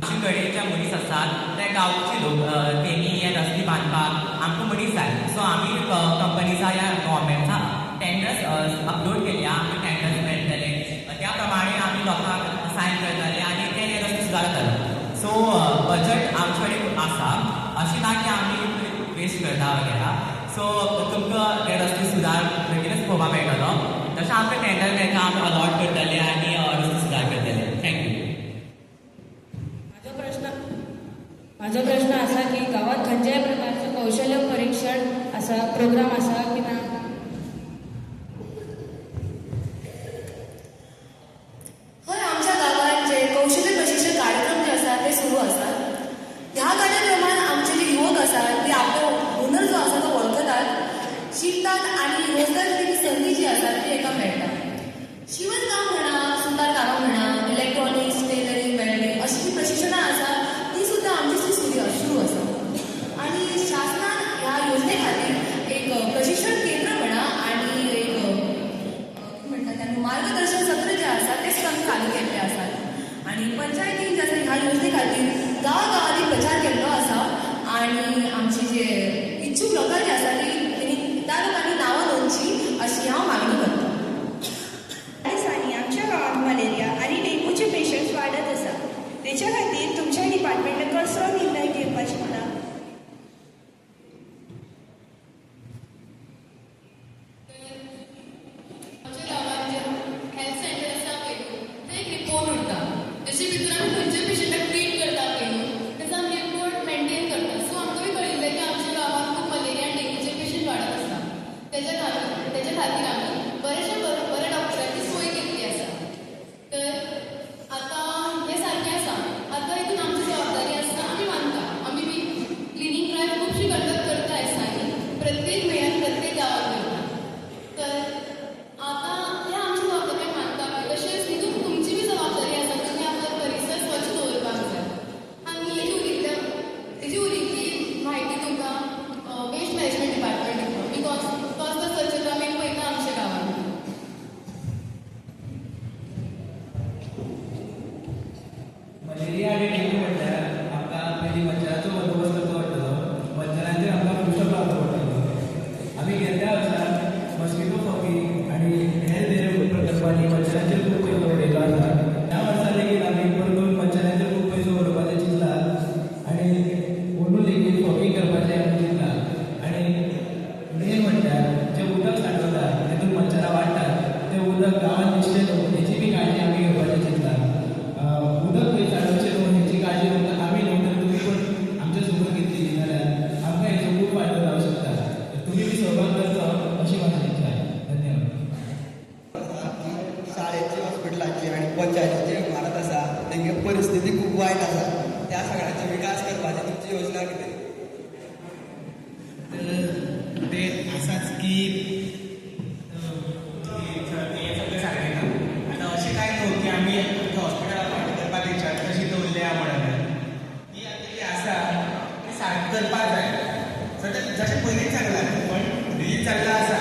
आमचे कडेन जे मनीस आसात ते गांवचे लोक तेमी हे रस्ते बांदपाक आमकां मनीस जाय सो आमी कंपनीचा या गव्हर्मेंटचा टेंडर्स अपलोड केल्या आमी टेंडर्स मेळटले त्या प्रमाणे आमी लोकांक सायन करतले आनी ते हे रस्ते सुदारतले सो बजट आमचे कडेन आसा अशें ना की आमी वेस्ट करता वगैरा सो तुमकां ते रस्ते सुदार बेगीनच पळोवपाक मेळटलो तशें आमकां टेंडर मेळटा आमी अलॉट करतले आनी रस्ते सुदार करतले थँक्यू माझो प्रश्न असा की गावात खंयच्याय प्रकारचं कौशल्य परीक्षण असा प्रोग्राम असा की ना हय आमच्या गावात जे कौशल्य प्रशिक्षण कार्यक्रम जे आसा ते सुरू आसात ह्या कार्यक्रमान आमचे जे युवक आसात ते आपलो हुनर जो आसा तो वळखतात शिकतात आणि रोजगाराची संधी जी आसा ती एका मेळटा शिवणकाम म्हणा सुतार कामां म्हणा इलेक्ट्रॉनिक्स टेलरिंग वेल्डिंग अशी जी प्रशिक्षणां आसा ती सुद्दां आमची सुरू आसा आणि शासनान ह्या योजने खातीर एक प्रशिक्षण केंद्र म्हणा आणि एक म्हणटा त्यांना मार्गदर्शन सत्र जे आसा ते सुद्दां आमी चालू केल्ले आसात आणि पंचायतीन जे आसा ह्या योजने खातीर गांवागांवांनी प्रचार केल्लो आसा आणि आमचे जे इच्छुक लोकां जे आसा त्या लोकांनी नांवां नोंदची अशी हांव मागणी करतां दिसांनी आमच्या गावात मलेरिया आणि डेंगूचे पेशंट्स वाढत आसा तेच्या खातीर तुमच्या डिपार्टमेंटान कसलो निर्णय घेवपाचे म्हणा आमच्या गावात जे हेल्थ सेंटर आसा पळय ते एक रिपोर्ट उरता जशे भितर आमी खंयच्या पेशंटाक ट्रीट करता पळय न्हू तेजो आमी रिपोर्ट मेंटेन करता सो आमकां बी कळिल्लें की आमच्या गांवांत खूब मलेरिया आनी डेंगूचे पेशंट वाडत आसा तेच्या खातीर आमी बरेचशे बरे डॉक्टरांची सोय केल्ली आसा तर आतां हें सारकें आसा आतां हितून आमची जबाबदारी आसता आमी मानता आमी बी क्लिनिंग ड्रायव्ह खुबशी करता दिसांनी प्रत्येक म्हयन्याक प्रत्येक गांवांत करता तर आतां हें आमची जबाबदारी मानता तशेंच हितून तुमची बी जबाबदारी आसा तुमी आपलो परिसर स्वच्छ दवरपाक जाय आनी तेजी उरिल्ली म्हायती तुमकां वेस्ट मॅनेजमेंट डिपार्टमेंट दिता बिकॉज तो स्वच्छता मेन पळयता आमच्या गांवांत मलेरिया आणि डेंग्यू म्हटल्यार आमकां पयलीं मच्छराचो बंदोबस्त करचो पडटलो मच्छरांचेर आमकां पुशप लावचो पडटलो आमी गेल्ल्या वर्साक मस्किटो फॉगिंग आनी हेर प्रकल्पांनी मच्छरांचेर खूब पयसो उडयलो आसा ह्या वर्सा लेगीत आमी परतून मच्छरांचेर खूब पयसो उडोवपाचें चिंतला आनी म्हणून लेगीत फॉगिंग करपाचें आमी चिंतला आनी मेन म्हटल्यार जें उदक साठवता तेतून मच्छरां वाडटात तें उदक गांवांत दिसचें न्हू हेची बी काळजी आमी घेवपाचें चिंतला उदक खंय साठोवचें न्हू हेची काळजी आमी न्हू तर तुमी पण आमच्या समोर घेतली जाल्यार आमकां हेचो खूब फायदो जावंक शकता योजना कितें? ते असाच की हे सगळें सारकें ना. आतां अशें कांय न्हू की आमी हॉस्पिटलाक फाटीं करपाक दिवच्या तशी दवरल्या म्हणून ही आतां जी आसा ती सारकी करपाक जाय. जशें पयलींच सांगलां पण रिलीज जाल्लो आसा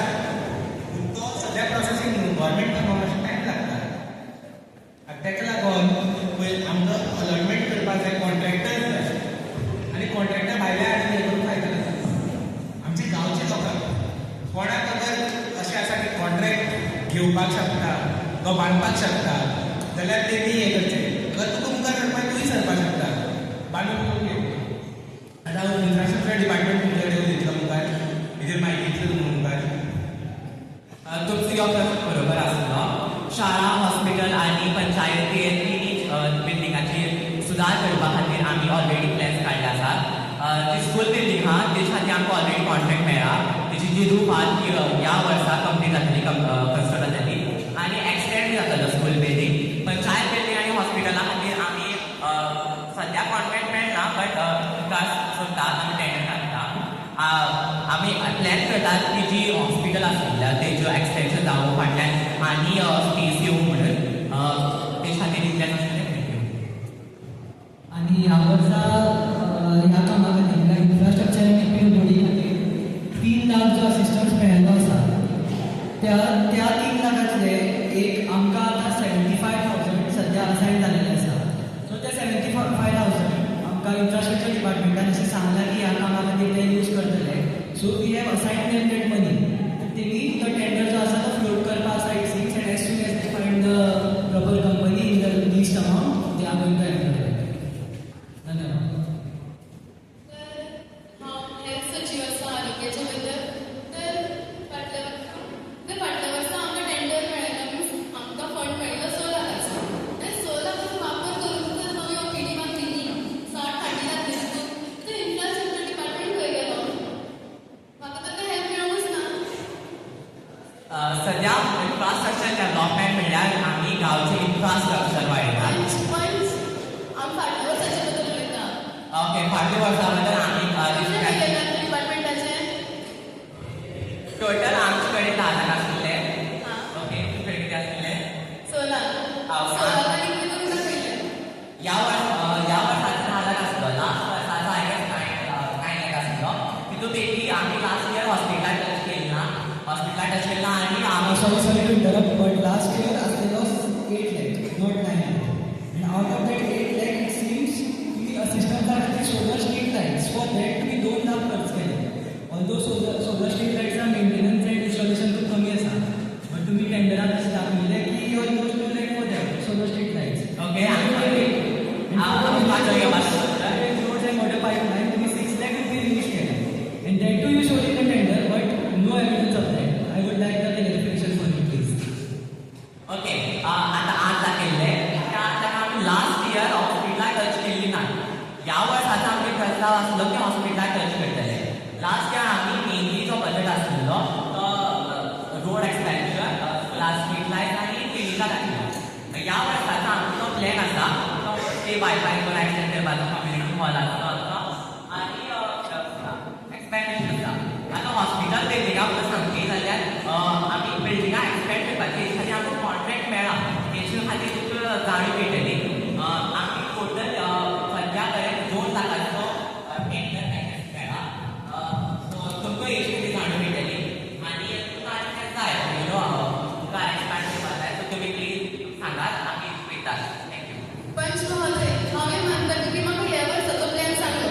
पूण तो सद्या प्रोसेसींग न्हू गव्हर्मेंट करपाक मातशें टायम लागता. ताका लागून पयलीं आमकां अलॉटमेंट करपाक जाय कॉन्ट्रॅक्टर जाय आनी कॉन्ट्रॅक्टर भायल्या आनी हे करून फायदो ना. आमच्या गांवच्या लोकांक कोणाक अगर अशें आसा की कॉन्ट्रॅक्ट घेवपाक शकता तो बांदपाक शकता जाल्यार तेणी हें करचें. अगर तुका मुखार सरपाक तूंय सरपाक शकता बांदून करून घे. आतां हांव इन्फ्रास्ट्रक्चर डिपार्टमेंट तुमचे कडेन दितलो मुखार हेजेर म्हायती दितलो तुमकां मुखार. तुमचो यो प्रश्न बरोबर आसलो. शाळा हॉस्पिटल आणि पंचायतीन बिल्डिंगाची सुदार करपा खातीर आमी ऑलरेडी प्लॅन्स काडले आसात. ती स्कूल बिल्डींग आहा तेजे खातीर आमकां ऑलरेडी कॉन्ट्रॅक्ट मेळ्ळा. तेजी जी रूफ आहा ती ह्या वर्सा कंप्लीट जातली कन्स्ट्रक्ट जातली आनी एक्सटेंड जातलो स्कूल बिल्डींग. पंचायत बिल्डींग आनी हॉस्पिटला खातीर आमी सद्या कॉन्ट्रॅक्ट मेळना बट विकास सोदतात आमी टेंडर काडटा. आमी प्लॅन करतात की जी हॉस्पिटल आसलेल्या तेजो एक्सटेंशन जावं फाटल्यान आनी स्पेस येवं म्हणून तेजे खातीर इतल्यान आणि ह्या वर्सा ह्या कामा खातीर इन्फ्रास्ट्रक्चर डेव्हलपमेंट बॉडी खातीर 3 लाख जो असिस्टंट मेळिल्लो आसा त्या 3 लाखांतले एक आमकां आतां 75,000 सद्या असायन जाल्लेले आसा. सो ते 75,000 आमकां इन्फ्रास्ट्रक्चर डिपार्टमेंटान अशें सांगलां की ह्या कामा खातीर ते यूज करतले. So we have assign that money. तेणी तो टेंडर जो आसा तो फ्लोट करपा आसा it seems and as soon as they find the proper company in the list amount they are going to employ. धन्यवाद. तर हांव हेल्थ सचिव आसा आरोग्याच्या बद्दल. तर फाटल्या वर्सा आमकां टेंडर मेळिल्लो मिन्स आमकां फंड मेळिल्लो 6 लाखाचो. आनी 6 लाखाचो वापर करून जर नवी ओपीडी बांदलेली 60-60 लाख दिसतून तर इन्फ्रास्ट्रक्चर डिपार्टमेंट खंय गेलो? म्हाका तर तें हेल्प मेळूंकच ना. सद्या इन्फ्रास्ट्रक्चर डेव्हलपमेंट म्हणल्यार आमी गांवचे इन्फ्रास्ट्रक्चर वाडयतात. पंच आमी फाटल्या वर्साचे बद्दल उलयता. ओके फाटल्या वर्सा बद्दल आमी डिपार्टमेंटाचे टोटल आमचे कडेन 10 लाख आसले. ओके तुमचे कडेन कितें आसले? 6 लाख. 6 लाखांनी कितें तुमकां पयलें? ह्या वर्साचो 10 लाख आसलो. लास्ट वर्साचो आय गेस 9 लाख आसलो. तितून पैकी आमी लास्ट इयर हॉस्पिटलाक टच केल्ला आनी आमी Sorry to interrupt, but last year आसलेलो 8 lakh, not 9 lakh. And out of that 8 lakh, it seems की असिस्टंटा खातीर solar street lights for that तुमी 2 लाख खर्च केले. ऑल्दो सोलर स्ट्रीट लायट्सचा मेंटेनन्स एंड इन्स्टॉलेशन खूप कमी आसा. बट तुमी टेंडरान अशें दाखयलें की almost 2 lakh for that solar street lights. Okay roads and water pipeline तुम्ही 6 lakh रुपीज यूज केले. And that too you showed in the tender, but no evidence of that. I would like the clarification for you, please. Okay आता 8 लाख केल्ले. त्या 8 लाख आमी last year हॉस्पिटलाक touch केल्ली ना. ह्या वर्साचो आमचो प्रस्ताव आसलो की हॉस्पिटलाक टच करतले. लास्ट इयर आमी मेनली जो बजेट आसलेलो तो road expansion plus street light आनी क्लिनिका घातलेलो. ह्या वर्साचो आमचो प्लॅन आसा तो ते वायफाय करून एक्सटेंड करपाचो कम्युनिटी हॉल आसता आनी एक्सपेन्शन आसा. आतां हॉस्पिटल बिल्डिंगा बद्दल सांगली जाल्यार आमी बिल्डिंगा एक्सपेंड करपाची हेजे खातीर आमकां कॉन्ट्रॅक्ट मेळ्ळा. हेजे खातीर तुका जाणीव मेळटली. आमी टोटल सद्या कडेन 2 लाखाचो टेंडर पॅकेज मेळ्ळा. सो तुमकां हेजे खातीर जाणीव मेळटली. आनी तुका आनी कितें जाय तुका एक्सपेंड करपा जाय सो तुमी प्लीज सांगात आमी पळयतात. थँक्यू. पंच महोदय हांवें मानता की म्हाका ह्या वर्साचो प्लॅन सांगलो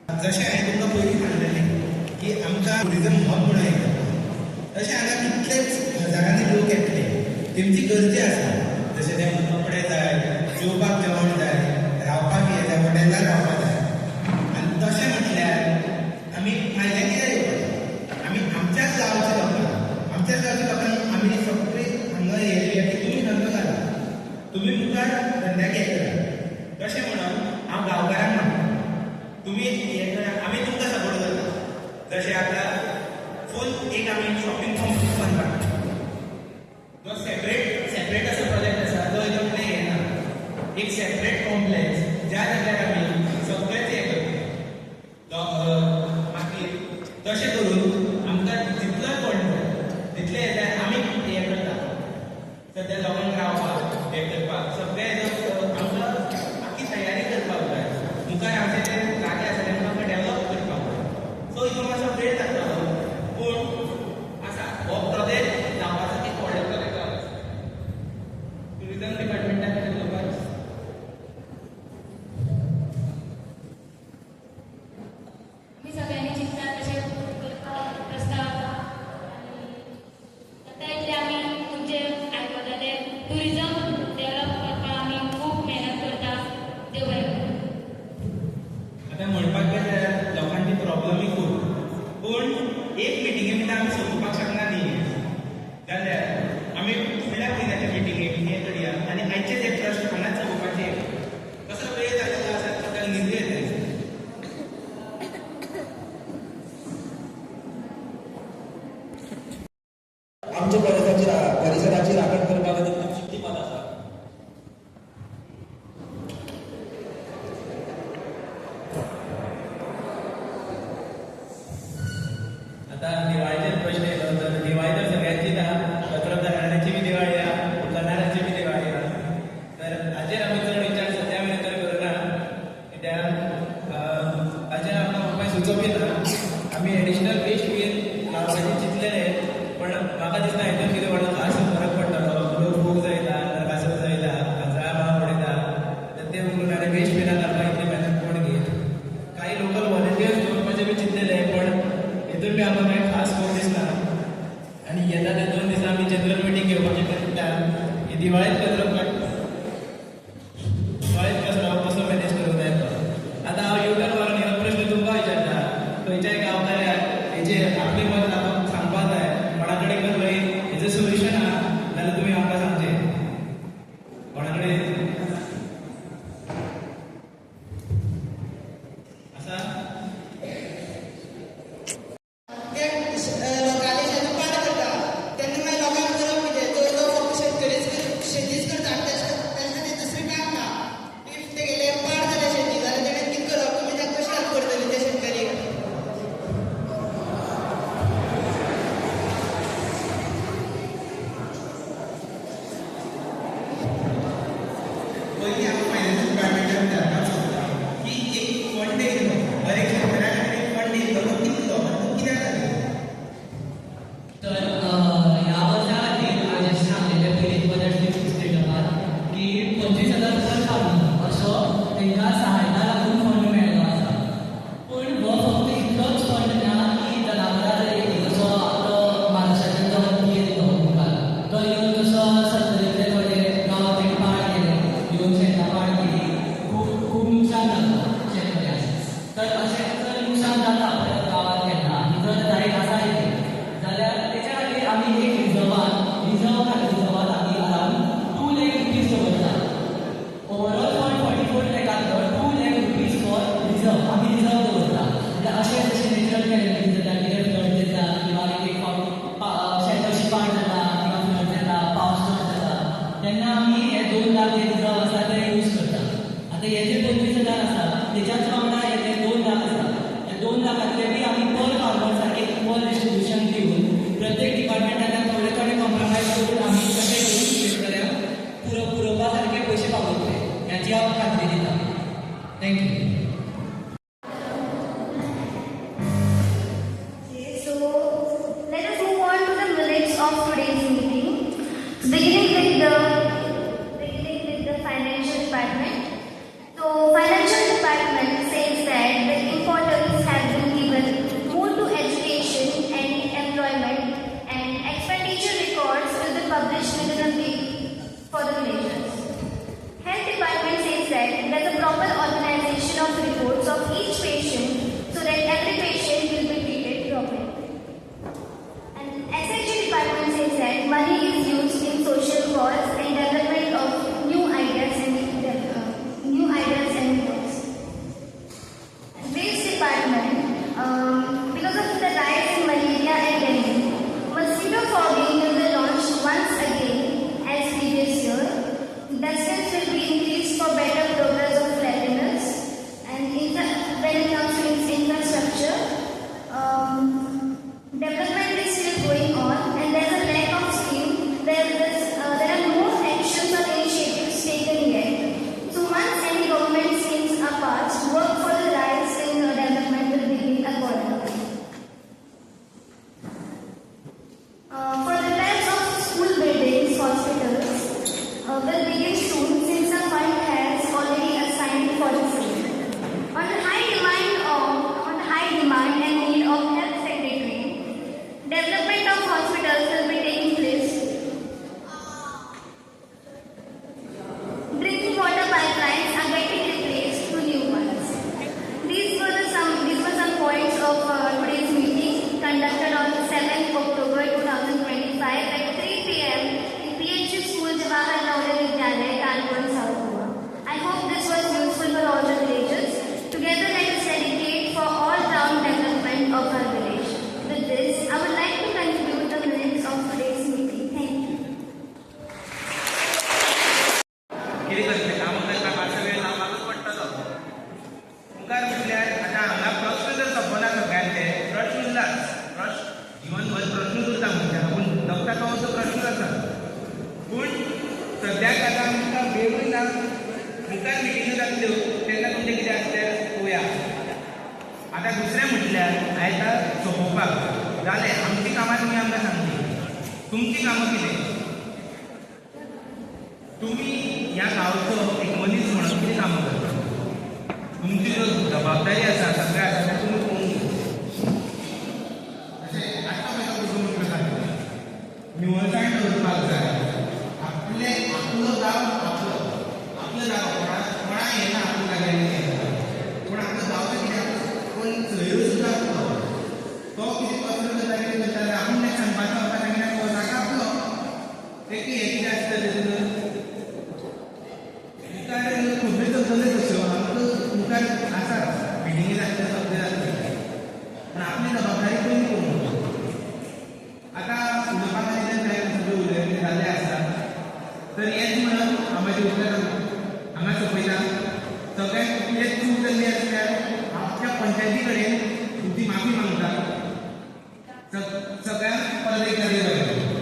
जशें हांवें तुमकां पयलीं सांगलेलें की आमकां ट्युरिजम हब म्हणून हें करता तशें हांगा कितलेच जाग्यांनी लोक येतले तेमची गरजे आसा जशें ते कपडे जाय जेवपाक जेवण जाय रावपाक हें जाय हॉटेलार रावपाक जाय आनी तशें म्हटल्यार आमी भायल्या कित्याक येवपाचें आमी आमच्याच गांवच्या लोकांक आमच्याच गांवच्या लोकांक आमी सगळी हांगा येयल्या की तुमी धंदो घाला तुमी मुखार धंद्याक हें करा तशें म्हणून हांव गांवकारांक म्हणटा तुमी हें करा आमी तुमकां सपोर्ट करता जशें आतां फूल एक आमी शॉपिंग कॉम्प्लेक्स बांदता जो सेपरेट असो प्रोजेक्ट आसा तो एकदम कितें हें ना एक सेपरेट कॉम्प्लेक्स ज्या जाग्यार आमी सगळेच हें करता मागीर तशें करून आमकां जितलो फंड जाय तितले हें जाय आमी हें करता सद्या लोकांक रावपाक हें करपाक सगळें आमकां आख्खी तयारी करपाक जाय मुखार आमचे जे जागे आसा तेंकां आमकां डेवलप करपाक जाय सो हितून मातसो वेळ जातलो पूण आसा हो प्रोजेक्ट जावपासाठी व्हडलो प्रोजेक्ट आसा ट्युरिजम डिपार्टमेंटान कितें करपाक मी सगळ्यांनी चिंतता तशें करपाक प्रस्ताव आतां इतले आमी तुमचे आयकता ते ट्युरिजम डेवलप करपाक आमी खूब मेहनत करता देव बरें करूं. आतां म्हणपाक गेल्यार लोकांची प्रॉब्लमूय खूब पूण एक मिटिंगे भितर आमी सोंपोवपाक शकना न्ही जाल्यार आमी फुडल्या म्हयन्याच्या मिटिंगेक हें करया आनी आयचे जे प्रश्न हांगाच सोंपोवपाचे कसो वेळ जाल्लो आसा ताका न्हिदूय येता आमच्या परिसराची राखण करपाक तुमची किती मत आसा आता दिवाळीचे प्रश्न येतो तर दिवाळी तर सगळ्यांचीच आहा कचरो धरणाऱ्याची बी दिवाळी आहा करणाऱ्याची बी दिवाळी आहा तर हाचेर आमी चड विचार सद्या मेरेन तर करना कित्याक हाचेर आमकां म्हाका सुचोवपी ना आमी एडिशनल वेस्ट बीन लावपाचें चिंतलेले पण म्हाका दिसता हेतून कितें व्हडलो खास फरक पडटलो लोक खूब जायता नरकासूर जायता कचरा माग उडयता तर ते उरून आनी वेस्ट बिना घालपाक इतली मेहनत कोण घेत काही लोकल वॉलंटियर्स दवरपाचें बी चिंतलेले पण हितून बी आमकां कांय खास कोण दिसना आनी येता ते 2 दिसा आमी जनरल मिटींग घेवपाचें चिंततात ही दिवाळीत कचरो कसो मॅनेज करूंक जाय तो आतां हांव युटर्न मारून ह्यो प्रश्न तुमकां विचारता खंयच्याय गांवकाऱ्याक हेचेर आपली मत सांगपाक जाय कोणा कडेन खंय हेचें सोल्युशन आहा जाल्यार तुमी आमकां सांगचें कोणा कडेन आसा लोकांनी जेन्ना पाड करता तेन्ना मागीर लोकांक करप कितें तर तो फक्त शेतीच करता तेन्ना तें दुसरें काम ना इफ तेगेले पाड जालें शेती जाल्यार तेणें कितें करप तुमी ताका कशी हेल्प करतली त्या शेतकऱ्याक पयलीं आमी फायनान्स डिपार्टमेंटान विचारपाक सोदता की एक फंड येयलो हर मुखार म्हटल्यार आतां हांगा प्रश्न जर सोंपना सगळ्यांचे प्रश्न उरलाच जीवनभर प्रश्नूच उरता म्हणजे पूण जगता तो असो प्रश्नूच आसा पूण सद्याक आतां आमकां वेळूय ना मुखार मिटिंग्यो जातल्यो तेन्ना तुमचें कितें आसलें पळोवया आतां दुसरें म्हटल्यार आयता सोंपोवपाक जालें आमची कामां तुमी आमकां सांगली तुमची कामां कितें तुमी ह्या गांवचो एक मनीस म्हणून कितें कामां करता तुमची जो जबाबदारी आसा सगळें आसा तें तुमी पळोवंक अशें आत्तां म्हाका बसून म्हटलें सारकें निवळसाण दवरपाक जाय आपलो गांव आपलो गांव कोणा येना आपल्या जाग्यार पूण आपलो गांवचो कितें कोण सयरो सुद्दां आसलो तो कितें कचरो करता कितें करता जाल्यार आपूण तें सांगपाचो म्हाका सांगिना तो जागा आपलो तें कितें आसता तेतून मुखार खबरी चलतल्यो तश्यो आमकां मुखार आसा मिटिंगी जातल्यो सगळें जातलें पूण आपली जबाबदारी पयलीं पळोवंक आतां उलोवपाक आनी तें सगळें उलयलें जाल्लें आसा तर हेंच म्हणून हांव म्हाजें उतर हांगा सोंपयता सगळ्यांक एक चूक जाल्ली आसल्यार आपल्या पंचायती कडेन तुमची माफी मागता सगळ्यांक परत एकदा देव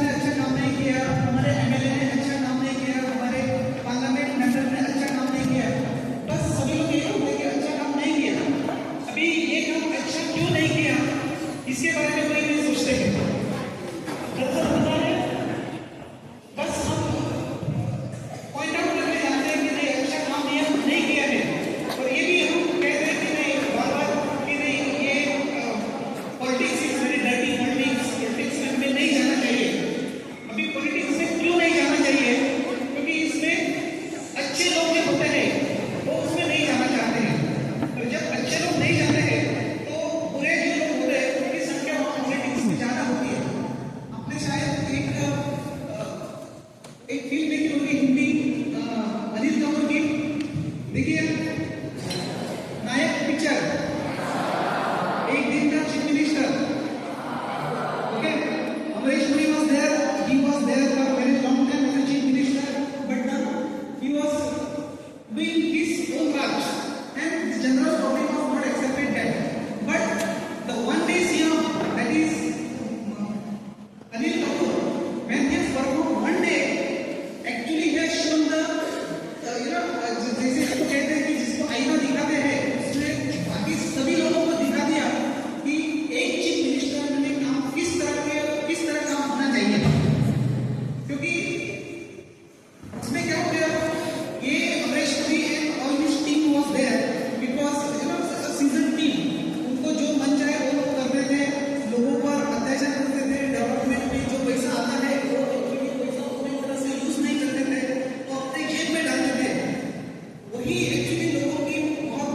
ने अच्छा काम नहीं किया, हमारे एमएलए ने अच्छा काम नहीं किया, हमारे पार्लियामेंट मेंबर ने अच्छा काम नहीं किया, बस सभी लोग ये कहते हैं कि अच्छा काम नहीं किया। अभी ये काम अच्छा क्यों नहीं किया इसके बारे में कोई नहीं सोचते हैं। दरअसल पता है, बस हम पॉइंट आउट करके जाते हैं कि नहीं अच्छा काम नहीं किया है, और ये भी हम कहते हैं कि नहीं बार-बार कि नहीं ये politics is very dirty, politics में हमें नहीं जाना चाहिए। अभी पॉलिटिक्स में क्यों नहीं जाना चाहिए? क्योंकि इसमें अच्छे लोग जो होते हैं वो उसमें नहीं जाना चाहते हैं, और जब अच्छे लोग नहीं जाते हैं तो बुरे जो लोग होते हैं उनकी संख्या वहाँ पॉलिटिक्स में ज़्यादा होती है। आपने शायद एक फिल्म देखी होगी हिंदी, अनिल कपूर की, देखिए नायक पिक्चर, एक दिन का chief minister. Okay, Amrish Puri was there, he was there for a very long time as a chief minister, but now he was doing his own work and the general public was not accepted that. But the one day CM, that is Anil Kapoor, when he has performed one day, actually he has shown the जैसे इसको कहते हैं कि जिसको आईना दिखाते हैं उसने बाकी सभी लोगों को दिखा दिया कि एक चीफ मिनिस्टर में काम किस तरह काम होना चाहिए। क्योंकि उसमें क्या हो गया, ये Amrish Puri end all his team वाज देयर बिकॉज सीजन टीम, उनको जो मन चाहे वो लोग करते थे, लोगों पर अत्याचार करते थे, डेवलपमेंट में जो पैसा आता है वो एक्चुअली पैसा पूरी तरह से यूज नहीं करते थे, तो अपने जेब में डालते थे। वही एक्चुअली लोगों की बहुत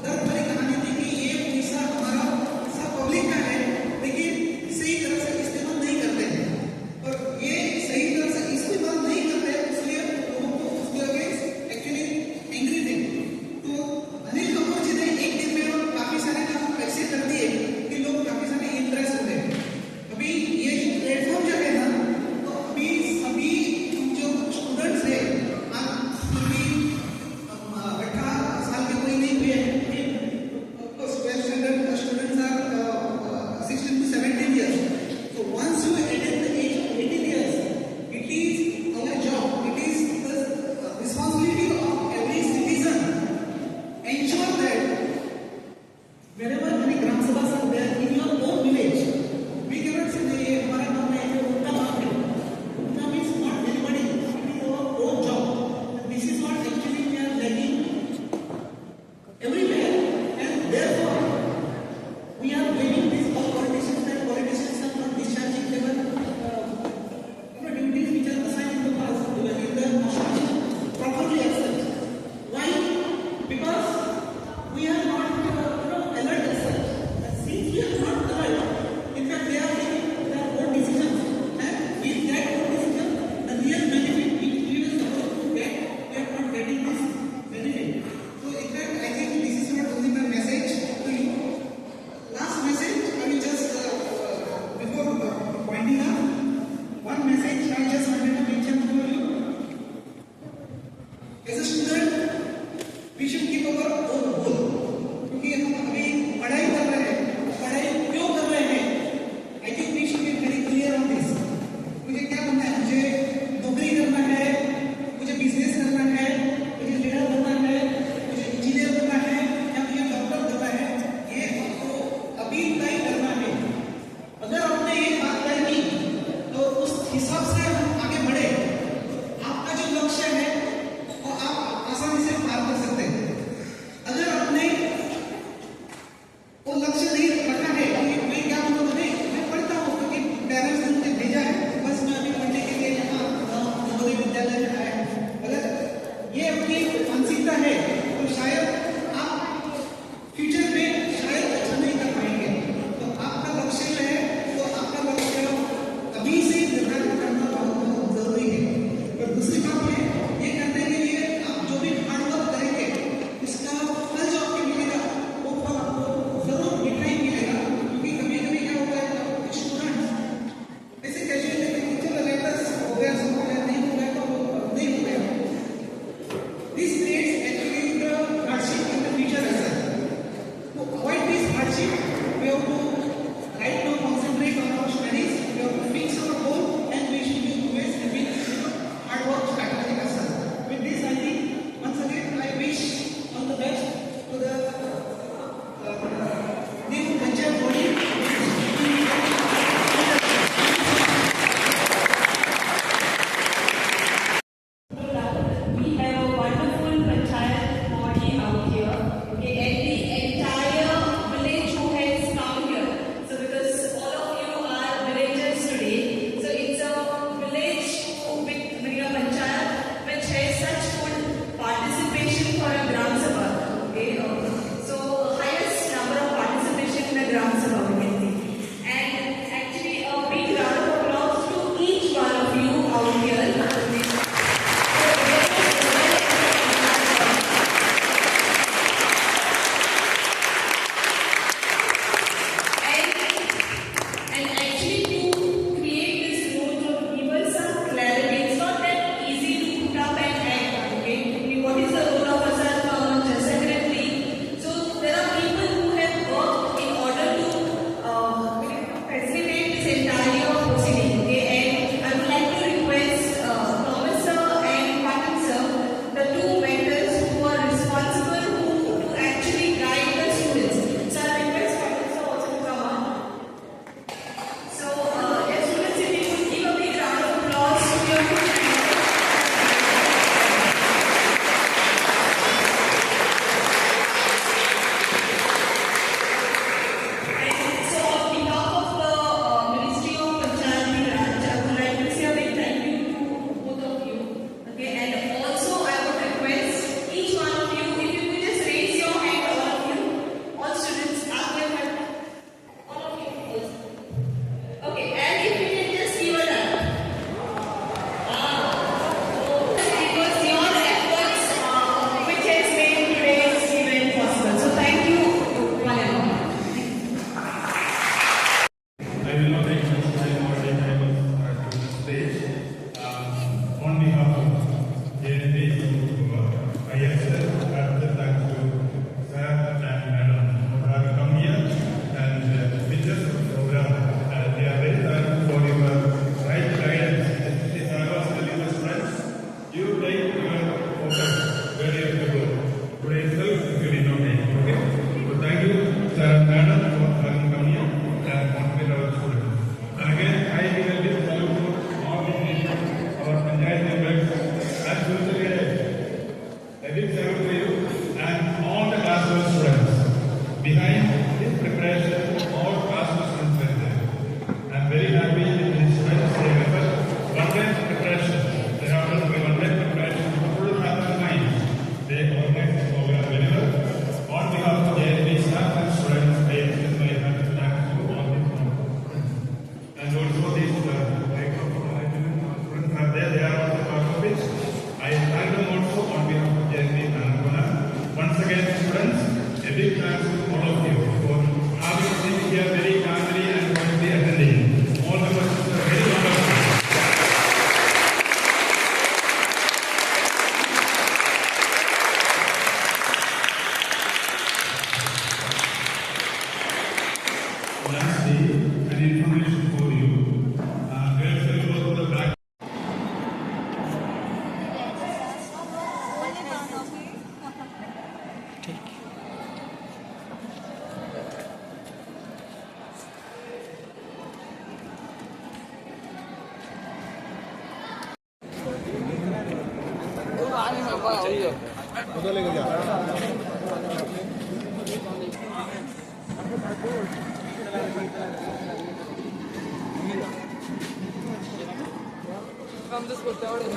दर्द भरी कहानी थी कि ये पैसा हमारा पैसा पब्लिक का है, लेकिन सही तरह से इस्तेमाल नहीं करते हैं, और ये सही तरह से इस्तेमाल नहीं करते हैं, इसलिए लोगों को उसके अगेंस्ट एक्चुअली एंग्री थे। तो अनिल कपूर जी ने एक दिन में काफी सारे काम ऐसे कर दिए कि लोग काफी सारे इंटरेस्ट हो गए। अभी ये जो प्लेटफॉर्म जो है ना, तो अभी सभी जो स्टूडेंट्स है, अभी 18 साल के कोई नहीं हुए हैं, students are 16 to 17 years. So once you attain the age of 18 years, it is our job, it is the responsibility of every citizen ensure that wherever many Gram Sabhas are there in your own village, we cannot say that ये हमारा काम है, ये उनका काम है. Unka means not anybody, it is our own job. This is what actually we are lacking everywhere, and therefore we are blaming these all politicians that politicians are not discharging their duties which are assigned in the past, in the constitution properly accepted. Why? Because we are not alert as such. Since we are not alert, in fact they are taking their own decisions, and with that own decision, the real benefit which we were supposed to get, we are not getting this benefit. So in fact I think this is not only my message to you. Last message, I will just before winding up, one message I just wanted to mention to you. As a student, we should keep our own goal. क्योंकि हम अभी पढ़ाई कर रहे हैं, पढ़ाई क्यों कर रहे हैं? I think we should be very clear on this. मुझे क्या बनना है? मुझे नौकरी करना है, मुझे बिजनेस करना है, मुझे लीडर बनना है, मुझे इंजीनियर बनना है, या मुझे डॉक्टर बनना है, ये आपको अभी तय करना है। अगर आपने ये बात तय की तो उस हिसाब से हम आगे बढ़े, आपका जो लक्ष्य है वो आप आसानी से पार कर सकते हैं। अगर आपने वो लक्ष्य नहीं रखा है कि मैं क्या बोलूँ, नहीं मैं पढ़ता हूँ क्योंकि पेरेंट्स ने मुझे भेजा है, बस मैं अभी पढ़ने के लिए यहाँ नवोदय विद्यालय में आया हूँ, अगर ये अपनी मानसिकता है तो शायद आप फ्यूचर में शायद अच्छा नहीं कर पाएंगे। तो आपका लक्ष्य है तो आपका लक्ष्य अभी से निर्धारित करना बहुत around here. And actually to create this role, to give us some clarity, it's not that easy to put up and act, okay? What is the role of a self secretary? So there are people who have worked in order to facilitate this entire proceeding, okay? And I would like to request Thomas sir and Patil sir, the two mentors who are responsible to actually guide the students. So I request Patil sir also to come on. So, dear students, if you could give a big round of applause to your good And so, on behalf of the Ministry of Panchayati Raj, I would like to say a big thank you to both of you. Okay, and also I would request each one of you, if you could just raise your hand, all of you, all students, up your hand, all of you. Okay, and if you can just give a hand. It was your efforts which has made today's event possible. So thank you, one and all. I will not take much time or take time to the stage. On behalf of JNP, I extend heartfelt thanks to Sir and Madam who have come here and witnessed the program. And we are very thankful for your right guidance. Especially I was telling my friends, you take your focus where you have to go. Today itself, you did not take. Okay? So thank you, Sir and Madam, for having come here and motivate our students. And again, I give a big salute to all the our Panchayat members and a big salute to you and all the classroom students. Behind this preparation, all classroom students were there. I am very happy with the students. They have one-day preparation. They have done one-day preparation. The students have their mind. They organize this program very well. On behalf of JNP staff and students, I extend my heartfelt thanks to all the students. And also these students are there. They are also part of it. I thank them also on behalf of JNP Nangona. Once again, students, a big thanks to all of you for having been here very calmly and quietly attending. All the questions are very wonderful. Lastly, an information for you. Girls will go to the back. Vamos a escuchar ahora.